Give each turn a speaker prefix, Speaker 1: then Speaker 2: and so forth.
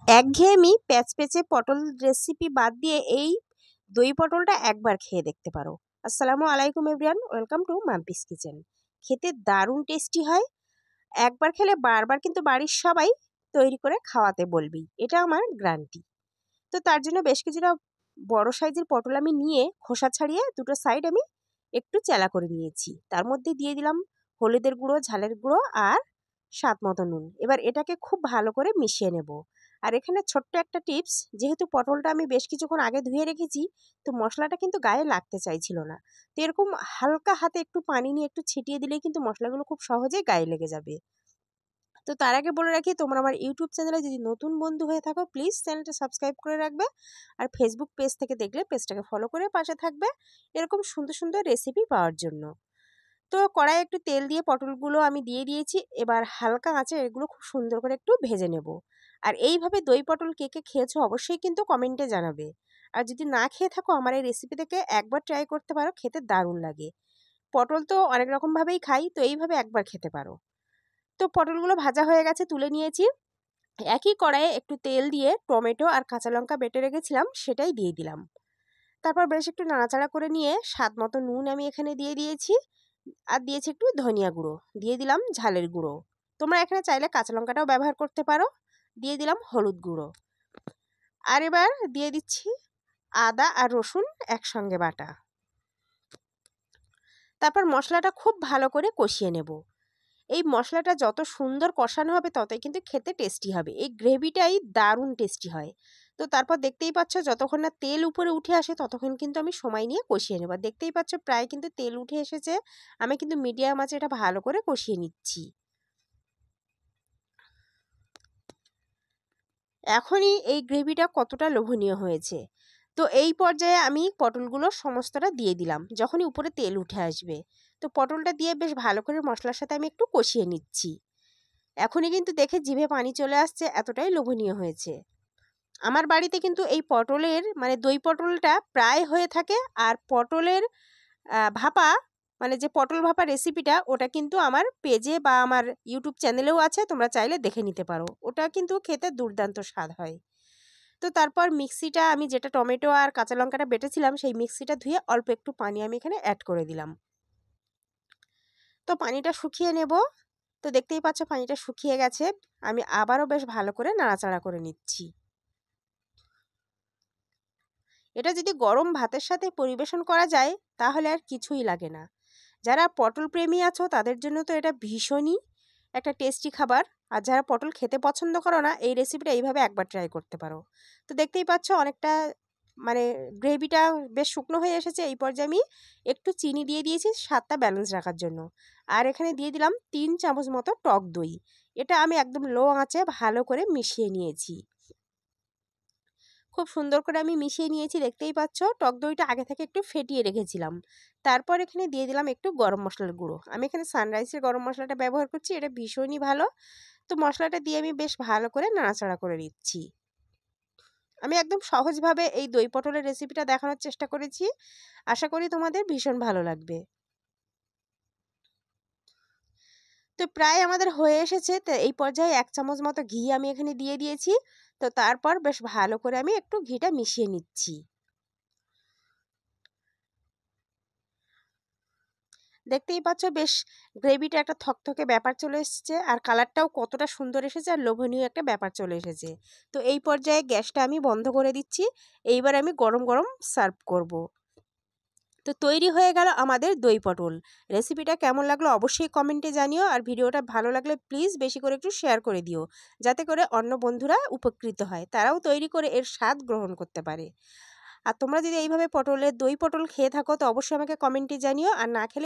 Speaker 1: একঘেয়েমি প্যাচপ্যাচে পটল রেসিপি বাদ দিয়ে এই দই পটলটা একবার খেয়ে দেখতে পারো। আসসালামু আলাইকুম everyone, welcome to Mampi's kitchen. খেতে দারুণ টেস্টি হয়। একবার খেলে বারবার কিন্তু বাড়ির সবাই তৈরি করে খাওয়াতে বলবি, এটা আমার গ্যারান্টি। তো তার জন্য বেশ কিছুটা বড় সাইজের পটল আমি নিয়ে খোসা ছাড়িয়ে দুটো সাইড আমি একটু চেলা করে নিয়েছি। তার মধ্যে দিয়ে দিলাম হলুদের গুঁড়ো, ঝালের গুঁড়ো আর স্বাদ মতো নুন। এবার এটাকে খুব ভালো করে মিশিয়ে নেব। আর এখানে ছোট্ট একটা টিপস, যেহেতু পটলটা আমি বেশ কিছুক্ষণ আগে ধুয়ে রেখেছি, তো মশলাটা কিন্তু গায়ে লাগতে চাইছিল না। তো এরকম হালকা হাতে একটু পানি নিয়ে একটু ছিটিয়ে দিলেই কিন্তু মশলাগুলো খুব সহজেই গায়ে লেগে যাবে। তো তার আগে বলে রাখি, তোমরা আমার ইউটিউব চ্যানেলে যদি নতুন বন্ধু হয়ে থাকো প্লিজ চ্যানেলটা সাবস্ক্রাইব করে রাখবে। আর ফেসবুক পেজ থেকে দেখলে পেজটাকে ফলো করে পাশে থাকবে এরকম সুন্দর সুন্দর রেসিপি পাওয়ার জন্য। তো কড়াইয়ে একটু তেল দিয়ে পটলগুলো আমি দিয়ে দিয়েছি। এবার হালকা আঁচে এগুলো খুব সুন্দর করে একটু ভেজে নেব। আর এইভাবে দই পটল কে কে খেয়েছো অবশ্যই কিন্তু কমেন্টে জানাবে। আর যদি না খেয়ে থাকো আমার এই রেসিপি থেকে একবার ট্রাই করতে পারো, খেতে দারুণ লাগে। পটল তো অনেক রকমভাবেই খাই, তো এইভাবে একবার খেতে পারো। তো পটলগুলো ভাজা হয়ে গেছে, তুলে নিয়েছি। একই কড়াইয়ে একটু তেল দিয়ে টমেটো আর কাঁচা লঙ্কা বেটে রেখেছিলাম সেটাই দিয়ে দিলাম। তারপর বেশ একটু নাড়াচাড়া করে নিয়ে স্বাদ মতো নুন আমি এখানে দিয়ে দিয়েছি। আর দিয়েছি একটু ধনিয়া গুঁড়ো, দিয়ে দিলাম ঝালের গুঁড়ো। তোমরা এখানে চাইলে কাঁচা লঙ্কাটাও ব্যবহার করতে পারো। দিয়ে দিলাম হলুদ গুঁড়ো। আর এবার দিয়ে দিচ্ছি আদা আর রসুন একসঙ্গে বাটা। তারপর মশলাটা খুব ভালো করে কষিয়ে নেব। এই মশলাটা যত সুন্দর কষানো হবে ততই কিন্তু খেতে টেস্টি হবে। এই গ্রেভিটাই দারুণ টেস্টি হয়। তো তারপর দেখতেই পাচ্ছ যতক্ষণ না তেল উপরে উঠে আসে ততক্ষণ কিন্তু আমি সময় নিয়ে কষিয়ে নেব। দেখতেই পাচ্ছ প্রায় কিন্তু তেল উঠে এসেছে। আমি কিন্তু মিডিয়াম আঁচে এটা ভালো করে কষিয়ে নিচ্ছি। এখনই এই গ্রেভিটা কতটা লোভনীয় হয়েছে। তো এই পর্যায়ে আমি পটলগুলো সমস্তটা দিয়ে দিলাম যখনই উপরে তেল উঠে আসবে। তো পটলটা দিয়ে বেশ ভালো করে মশলার সাথে আমি একটু কষিয়ে নিচ্ছি। এখনই কিন্তু দেখে জিভে পানি চলে আসছে, এতটাই লোভনীয় হয়েছে। আমার বাড়িতে কিন্তু এই পটলের মানে দই পটলটা প্রায় হয়ে থাকে। আর পটলের ভাপা মানে যে পটল ভাপা রেসিপিটা, ওটা কিন্তু আমার পেজে বা আমার ইউটিউব চ্যানেলেও আছে, তোমরা চাইলে দেখে নিতে পারো। ওটা কিন্তু খেতে দুর্দান্ত স্বাদ হয়। তো তারপর মিক্সিটা আমি যেটা টমেটো আর কাঁচা লঙ্কাটা বেটেছিলাম সেই মিক্সিটা ধুয়ে অল্প একটু পানি আমি এখানে অ্যাড করে দিলাম। তো পানিটা শুকিয়ে নেব। তো দেখতেই পাচ্ছ পানিটা শুকিয়ে গেছে। আমি আবারও বেশ ভালো করে নাড়াচাড়া করে নিচ্ছি। এটা যদি গরম ভাতের সাথে পরিবেশন করা যায় তাহলে আর কিছুই লাগে না। যারা পটল প্রেমী আছো তাদের জন্য তো এটা ভীষণই একটা টেস্টি খাবার। আর যারা পটল খেতে পছন্দ করো না, এই রেসিপিটা এইভাবে একবার ট্রাই করতে পারো। তো দেখতেই পাচ্ছ অনেকটা মানে গ্রেভিটা বেশ শুকনো হয়ে এসেছে। এই পর্যায়ে আমি একটু চিনি দিয়ে দিয়েছি স্বাদটা ব্যালেন্স রাখার জন্য। আর এখানে দিয়ে দিলাম 3 চামচ মতো টক দই। এটা আমি একদম লো আঁচে ভালো করে মিশিয়ে নিয়েছি। খুব সুন্দর করে আমি মিশিয়ে নিয়েছি। দেখতেই পাচ্ছ টক দইটা আগে থেকে একটু ফেটিয়ে রেখেছিলাম। তারপর এখানে দিয়ে দিলাম একটু গরম মশলার গুঁড়ো। আমি এখানে সানরাইসের গরম মশলাটা ব্যবহার করছি, এটা ভীষণই ভালো। তো মশলাটা দিয়ে আমি বেশ ভালো করে নাড়াচাড়া করে নিচ্ছি। আমি একদম সহজভাবে এই দই পটলের রেসিপিটা দেখানোর চেষ্টা করেছি। আশা করি তোমাদের ভীষণ ভালো লাগবে। তো প্রায় আমাদের হয়ে এসেছে। তো এই পর্যায়ে 1 চামচ মতো ঘি আমি এখানে দিয়ে দিয়েছি। তো তারপর বেশ ভালো করে আমি একটু ঘিটা মিশিয়ে নিচ্ছি। দেখতেই পাচ্ছ বেশ গ্রেভিটা একটা থকথকে ব্যাপার চলে এসেছে। আর কালারটাও কতটা সুন্দর এসেছে আর লোভনীয় একটা ব্যাপার চলে এসেছে। তো এই পর্যায়ে গ্যাসটা আমি বন্ধ করে দিচ্ছি। এইবার আমি গরম গরম সার্ভ করব। তো তৈরি হয়ে গেল আমাদের দই পটল। রেসিপিটা কেমন লাগলো অবশ্যই কমেন্টে জানিও। আর ভিডিওটা ভালো লাগলে প্লিজ বেশি করে একটু শেয়ার করে দিও, যাতে করে অন্য বন্ধুরা উপকৃত হয়, তারাও তৈরি করে এর স্বাদ গ্রহণ করতে পারে। আর তোমরা যদি এইভাবে দই পটল খেয়ে থাকো তো অবশ্যই আমাকে কমেন্টে জানিও। আর না খেলে